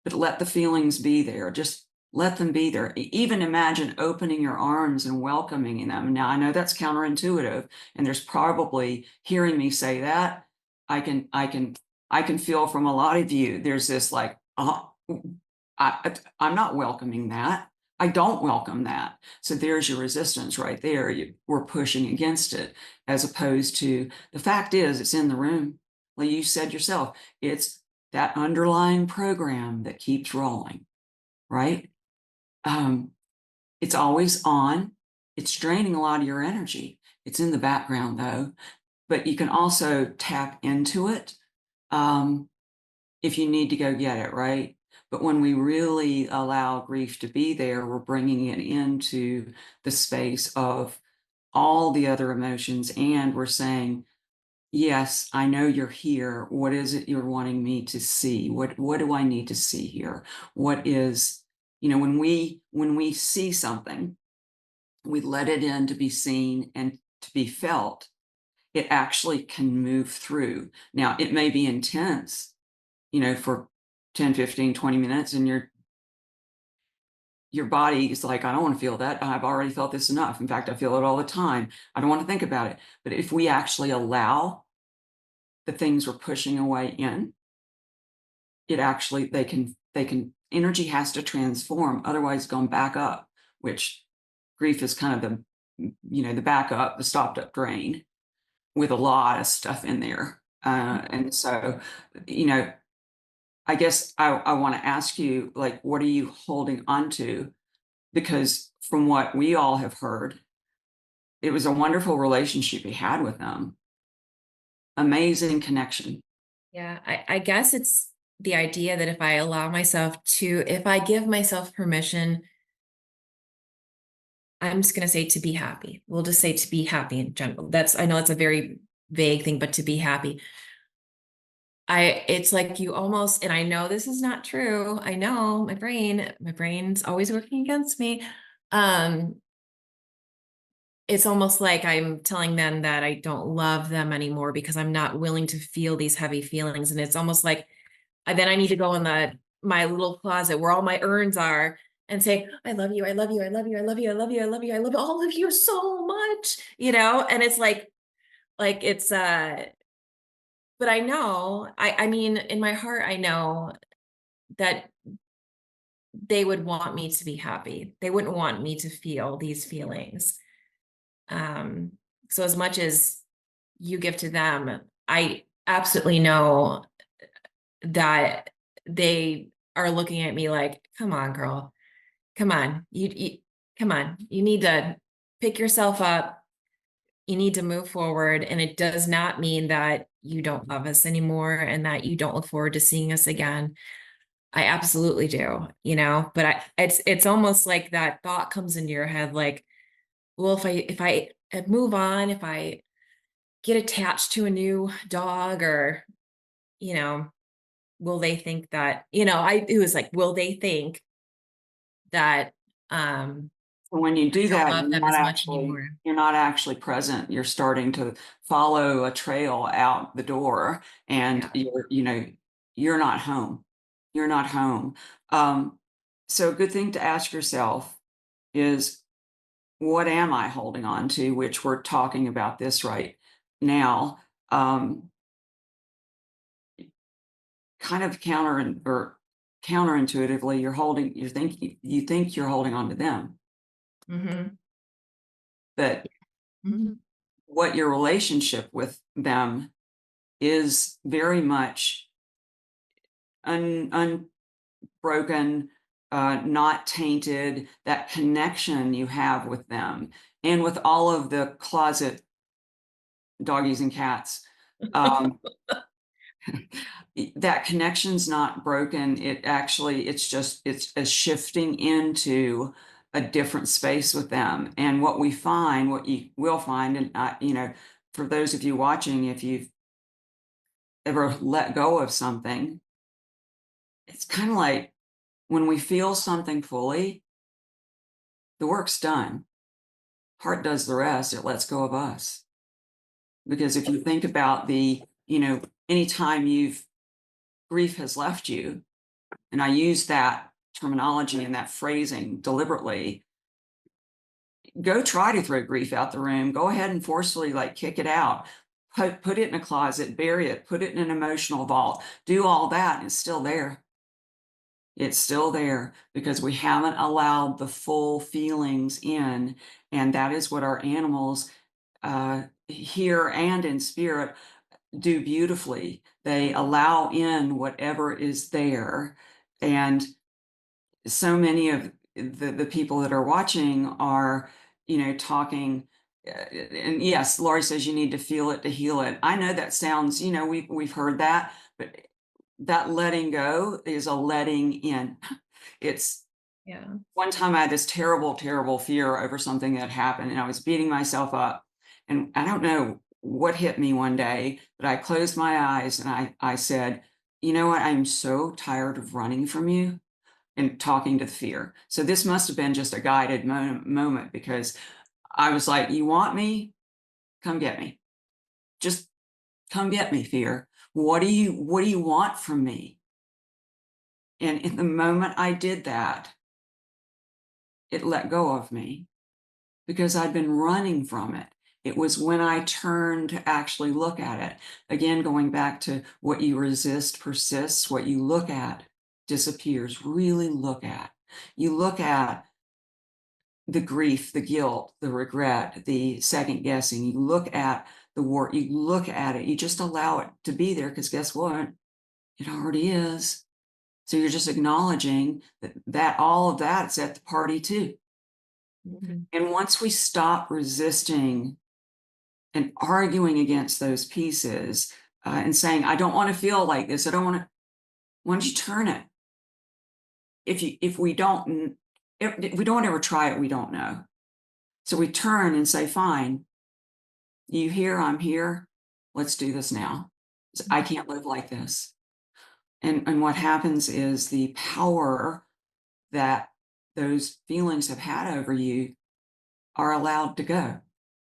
But let the feelings be there. Just let them be there. Even imagine opening your arms and welcoming them. Now, I know that's counterintuitive, and there's probably, hearing me say that, I can feel from a lot of you, there's this like, I'm not welcoming that. I don't welcome that. So there's your resistance right there. We're pushing against it, as opposed to the fact is it's in the room. Like you said yourself, it's that underlying program that keeps rolling, right? It's always on. It's draining a lot of your energy. It's in the background though, but you can also tap into it if you need to go get it, right? But when we really allow grief to be there, we're bringing it into the space of all the other emotions, and we're saying, yes, I know you're here. What is it you're wanting me to see? What do I need to see here? What is, when we see something, we let it in to be seen and to be felt. It actually can move through. Now, it may be intense, for 10, 15, 20 minutes, and your body is like, I don't want to feel that. I've already felt this enough. In fact, I feel it all the time. I don't want to think about it. But if we actually allow the things we're pushing away in, it actually, they can energy has to transform, otherwise going back up, which grief is kind of the backup, the stopped up drain with a lot of stuff in there. And so, you know, I guess I want to ask you, like, what are you holding on to? Because from what we all have heard, it was a wonderful relationship you had with them. Amazing connection. Yeah, I guess it's the idea that if I give myself permission, I'm just going to say to be happy. We'll just say to be happy in general. I know it's a very vague thing, but to be happy. It's like you almost, and I know this is not true. I know my brain's always working against me. Um, it's almost like I'm telling them that I don't love them anymore because I'm not willing to feel these heavy feelings. And it's almost like then I need to go in my little closet where all my urns are and say, I love you, I love you, I love you, I love you, I love you, I love you, I love all of you so much, and it's like it's but I know, I mean, in my heart, I know that they would want me to be happy. They wouldn't want me to feel these feelings. Um, so as much as you give to them, I absolutely know that they are looking at me like, come on, girl, come on, you come on, you need to pick yourself up. You need to move forward. And it does not mean that you don't love us anymore and that you don't look forward to seeing us again. I absolutely do, but it's almost like that thought comes into your head, like, well, if I move on, if I get attached to a new dog or, you know, will they think that, it was like, will they think that, So when you I do don't that, love them as much anymore? you're not actually present. You're starting to follow a trail out the door, and Yeah. you're not home. You're not home. Um, so a good thing to ask yourself is, what am I holding on to? Which we're talking about this right now. Kind of counterintuitively, you think you're holding on to them, Hmm. but Hmm. what your relationship with them is very much unbroken, not tainted. That connection you have with them, and with all of the closet doggies and cats, um, that connection's not broken. It's a shifting into a different space with them. And what you will find, and for those of you watching, if you've ever let go of something, it's kind of like when we feel something fully, the work's done. Heart does the rest. It lets go of us. Because if you think about anytime grief has left you, and I use that terminology and that phrasing deliberately, go try to throw grief out the room. Go ahead and forcefully kick it out. Put it in a closet, bury it, put it in an emotional vault, do all that, and it's still there. It's still there because we haven't allowed the full feelings in. And that is what our animals, here and in spirit, do beautifully. They allow in whatever is there. And so many of the people that are watching are, talking. And yes, Laurie says you need to feel it to heal it. I know that sounds, we've heard that, but that letting go is a letting in. It's Yeah. one time I had this terrible, terrible fear over something that happened, and I was beating myself up. And I don't know what hit me one day, but I closed my eyes and I said, you know what? I'm so tired of running from you and talking to the fear. So this must have been just a guided moment because I was like, you want me? Come get me. Just come get me, fear. What do you want from me? And in the moment I did that, it let go of me because I'd been running from it. It was when I turned to actually look at it. Again, going back to what you resist persists, what you look at disappears. Really look at. You look at the grief, the guilt, the regret, the second guessing. You look at the war, you look at it, you just allow it to be there because guess what? It already is. So you're just acknowledging that all of that's at the party too. Mhm. And once we stop resisting and arguing against those pieces and saying, I don't want to feel like this, I don't want to, why don't you turn it? If we don't ever try it, we don't know. So we turn and say, fine, you here, I'm here. Let's do this now. I can't live like this. And what happens is the power that those feelings have had over you are allowed to go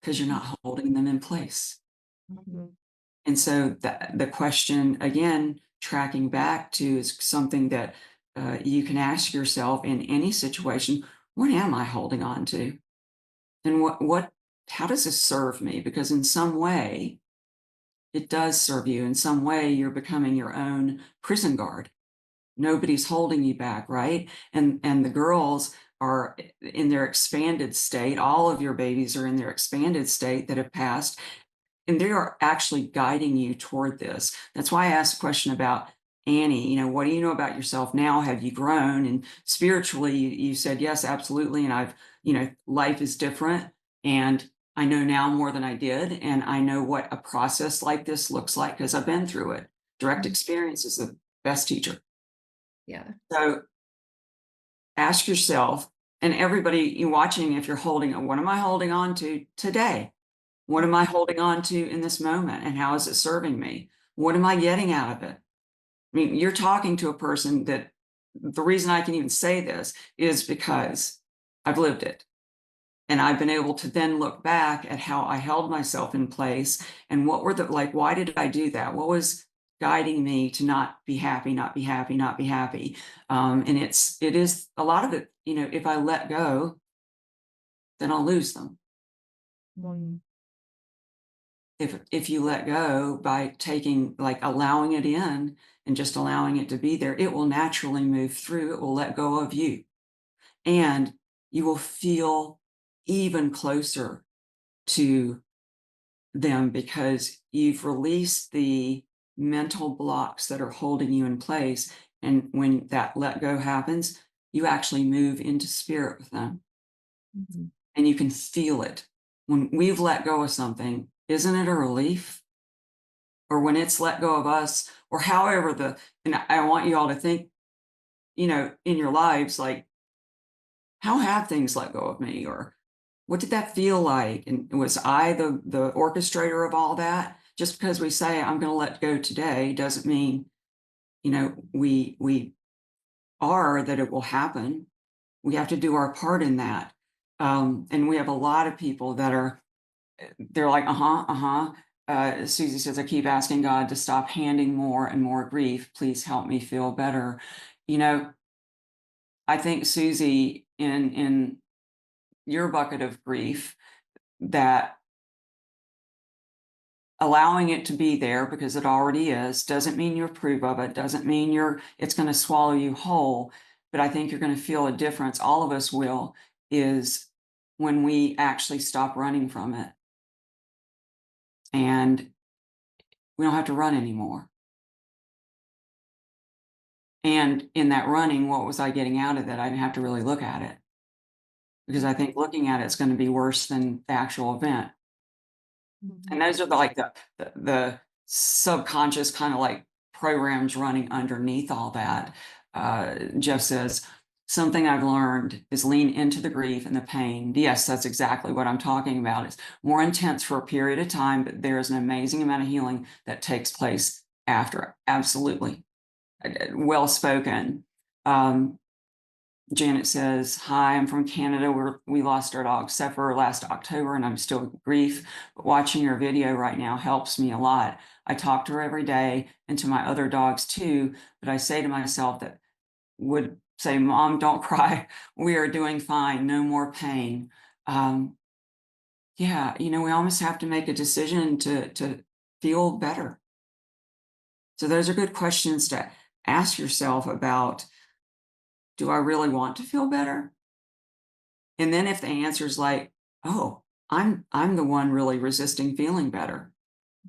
because you're not holding them in place. Mhm. And so the question, again, tracking back to is something that you can ask yourself in any situation, what am I holding on to? And how does this serve me? Because in some way, it does serve you. In some way, you're becoming your own prison guard. Nobody's holding you back, right? And the girls are in their expanded state. All of your babies are in their expanded state that have passed, and they are actually guiding you toward this. That's why I asked a question about Annie. What do you know about yourself now? Have you grown? And spiritually, you said yes, absolutely. And life is different, and I know now more than I did, and I know what a process like this looks like because I've been through it. Direct experience is the best teacher. Yeah. So ask yourself, and everybody you watching, if you're what am I holding on to today? What am I holding on to in this moment? And how is it serving me? What am I getting out of it? I mean, you're talking to a person that the reason I can even say this is because I've lived it. And I've been able to then look back at how I held myself in place and what were why did I do that? What was guiding me to not be happy, not be happy, not be happy? And it is a lot of it, if I let go, then I'll lose them. Mm. If you let go by taking, allowing it in and just allowing it to be there, it will naturally move through. It will let go of you. And you will feel even closer to them because you've released the mental blocks that are holding you in place. And when that let go happens, you actually move into spirit with them. Mhm. And you can feel it. When we've let go of something, isn't it a relief? Or when it's let go of us, or however and I want you all to think, in your lives, how have things let go of me? Or what did that feel like? And was I the orchestrator of all that? Just because we say I'm going to let go today doesn't mean, we are that it will happen. We have to do our part in that. And we have a lot of people that they're like, uh-huh, uh-huh. Susie says, I keep asking God to stop handing more and more grief. Please help me feel better. You know, I think, Susie, in your bucket of grief, that allowing it to be there, because it already is, doesn't mean you approve of it, doesn't mean it's going to swallow you whole. But I think you're going to feel a difference. All of us will, is when we actually stop running from it. And we don't have to run anymore. And in that running, what was I getting out of that? I didn't have to really look at it, because I think looking at it's going to be worse than the actual event. And those are the subconscious kind of like programs running underneath all that. Jeff says, something I've learned is lean into the grief and the pain. Yes, that's exactly what I'm talking about. It's more intense for a period of time, but there is an amazing amount of healing that takes place after. Absolutely. Well spoken. Janet says, hi, I'm from Canada. We lost our dog Sepher last October, and I'm still in grief. But watching your video right now helps me a lot. I talk to her every day and to my other dogs too, but I say to myself that would say, Mom, don't cry. We are doing fine. No more pain. Yeah, we almost have to make a decision to feel better. So those are good questions to ask yourself about, do I really want to feel better? And then if the answer is like, oh, I'm the one really resisting feeling better,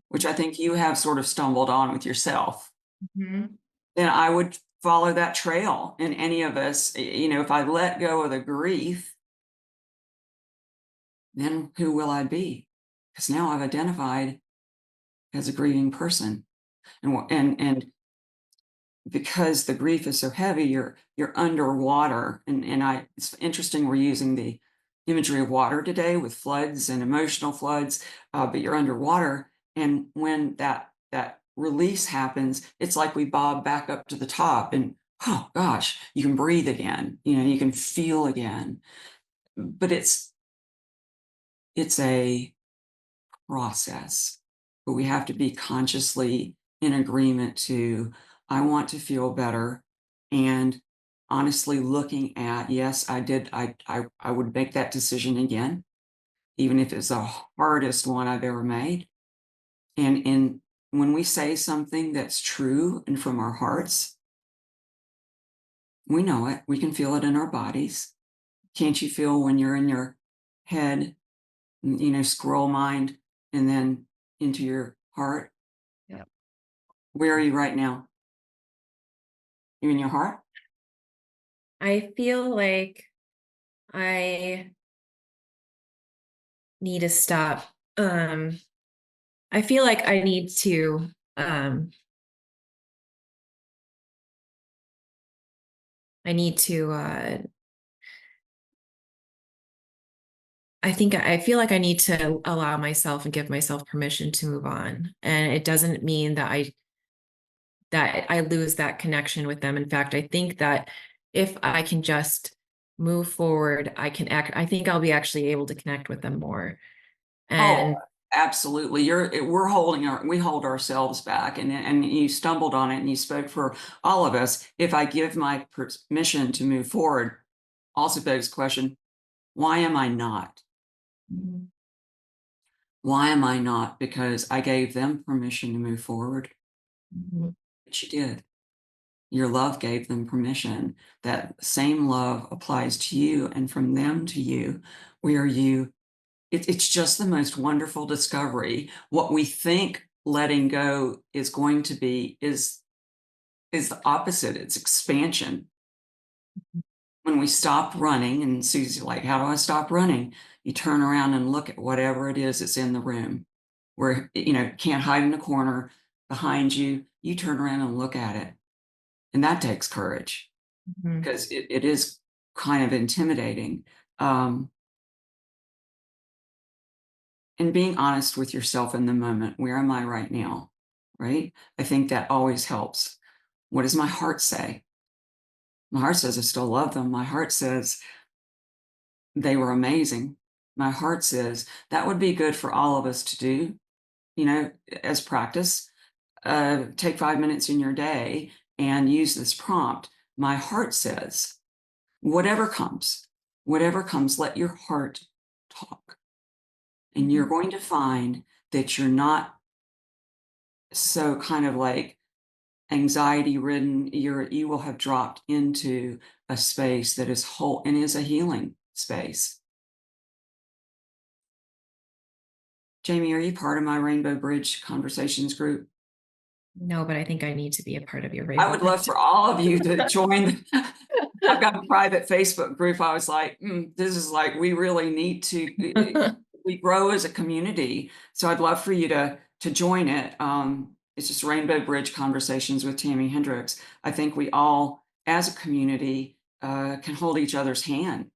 which I think you have sort of stumbled on with yourself, Mhm. then I would follow that trail. And any of us, if I let go of the grief, then who will I be? Because now I've identified as a grieving person. And because the grief is so heavy, you're underwater. And it's interesting we're using the imagery of water today with floods and emotional floods, but you're underwater. And when that release happens, it's like we bob back up to the top, and oh gosh, you can breathe again, you can feel again. But it's a process, but we have to be consciously in agreement to, I want to feel better. And honestly looking at, yes, I would make that decision again, even if it's the hardest one I've ever made. And when we say something that's true and from our hearts, we know it, we can feel it in our bodies. Can't you feel when you're in your head, scroll mind, and then into your heart? Yep. Where are you right now? You in your heart? I feel like I need to stop. I feel like I need to um I need to I feel like I need to allow myself and give myself permission to move on. And it doesn't mean that I lose that connection with them. In fact, I think that if I can just move forward, I think I'll be actually able to connect with them more. Oh, And absolutely. We hold ourselves back, and you stumbled on it, and you spoke for all of us. If I give my permission to move forward, also begs the question, why am I not? Mhm. Why am I not? Because I gave them permission to move forward, Mhm. but you did. Your love gave them permission. That same love applies to you, and from them to you, where it's just the most wonderful discovery. What we think letting go is going to be is the opposite. It's expansion. When we stop running, and Susie's like, how do I stop running? You turn around and look at whatever it is that's in the room, where can't hide in a corner behind you. You turn around and look at it. And that takes courage, Mhm. because it is kind of intimidating. Um, and being honest with yourself in the moment, where am I right now? Right? I think that always helps. What does my heart say? My heart says I still love them. My heart says they were amazing. My heart says that would be good for all of us to do, you know, as practice. Take 5 minutes in your day and use this prompt. My heart says, whatever comes, let your heart talk. And you're going to find that you're not so kind of like anxiety ridden. You will have dropped into a space that is whole and is a healing space. Jamie, are you part of my Rainbow Bridge Conversations group? No, but I think I need to be a part of your I Rainbow would love Bridge. for all of you to join. I've got a private Facebook group. I was like, this is like, we really need to, we grow as a community. So I'd love for you to join it. It's just Rainbow Bridge Conversations with Tami Hendrix. I think we all, as a community, can hold each other's hand,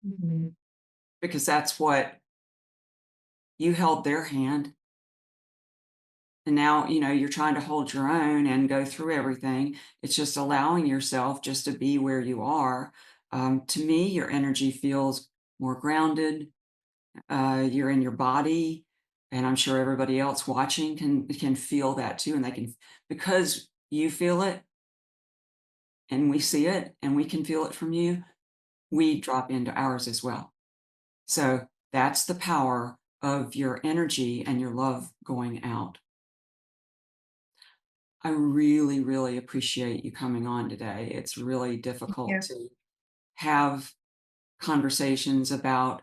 Mhm. because that's what you held their hand. And now, you know, you're trying to hold your own and go through everything. It's just allowing yourself just to be where you are. To me, your energy feels more grounded. You're in your body, and I'm sure everybody else watching can feel that too. And they can, because you feel it, and we see it, and we can feel it from you. We drop into ours as well. So that's the power of your energy and your love going out. I really, really appreciate you coming on today. It's really difficult Yeah. to have conversations about,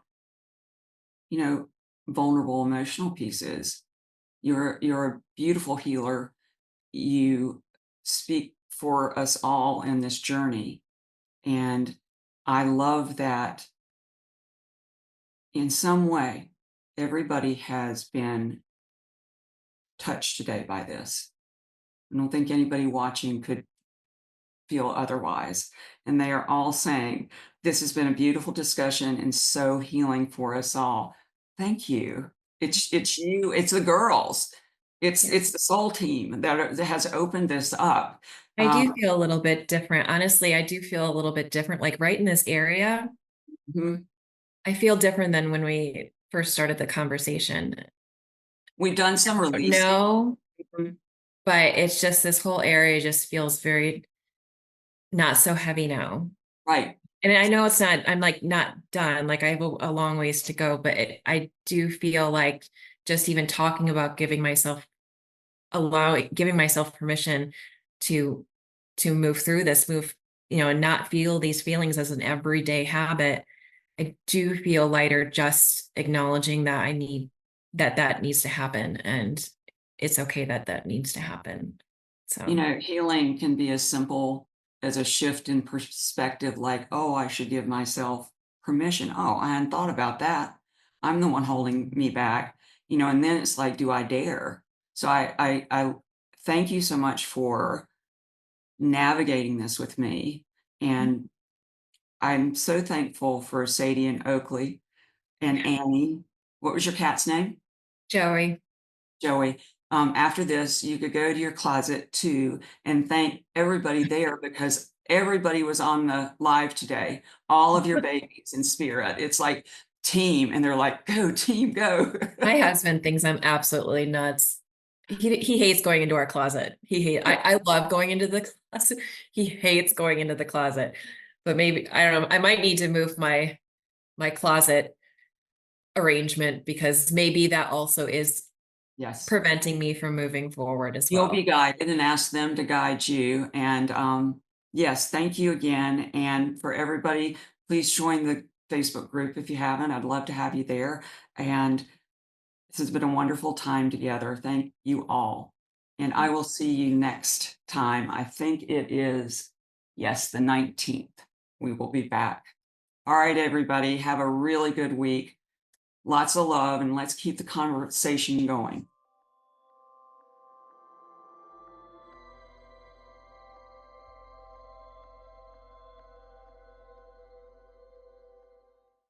you know, vulnerable emotional pieces. You're a beautiful healer. You speak for us all in this journey. And I love that in some way, everybody has been touched today by this. I don't think anybody watching could feel otherwise. And they are all saying, this has been a beautiful discussion and so healing for us all. Thank you. It's you, it's the girls. It's the soul team that has opened this up. I do feel a little bit different. Honestly, I do feel a little bit different. Like right in this area, Mhm. I feel different than when we first started the conversation. We've done some releasing. No, Mhm. but it's just this whole area just feels very not so heavy now. Right. And I know it's not, I'm like not done. Like I have a long ways to go, but I do feel like just even talking about giving myself permission to move through this, and not feel these feelings as an everyday habit. I do feel lighter just acknowledging that that needs to happen, and it's okay that that needs to happen. You So know, healing can be as simple as a shift in perspective, like, oh, I should give myself permission. Oh, I hadn't thought about that. I'm the one holding me back, you know, and then it's like, do I dare? So I thank you so much for navigating this with me. And I'm so thankful for Sadie and Oakley and Annie. What was your cat's name? Joey, Joey. After this, you could go to your closet too and thank everybody there, because everybody was on the live today. All of your babies in spirit. It's like team, and they're like, go team, go. my husband thinks I'm absolutely nuts. He hates going into our closet. I love going into the closet. He hates going into the closet. But maybe I don't know. I might need to move my closet arrangement because maybe that also is Yes. preventing me from moving forward as You'll be well. guided, and ask them to guide you. And yes, thank you again. And for everybody, please join the Facebook group if you haven't. I'd love to have you there. And this has been a wonderful time together. Thank you all. And I will see you next time. I think it is, yes, the 19th. We will be back. All right, everybody, have a really good week. Lots of love, and let's keep the conversation going.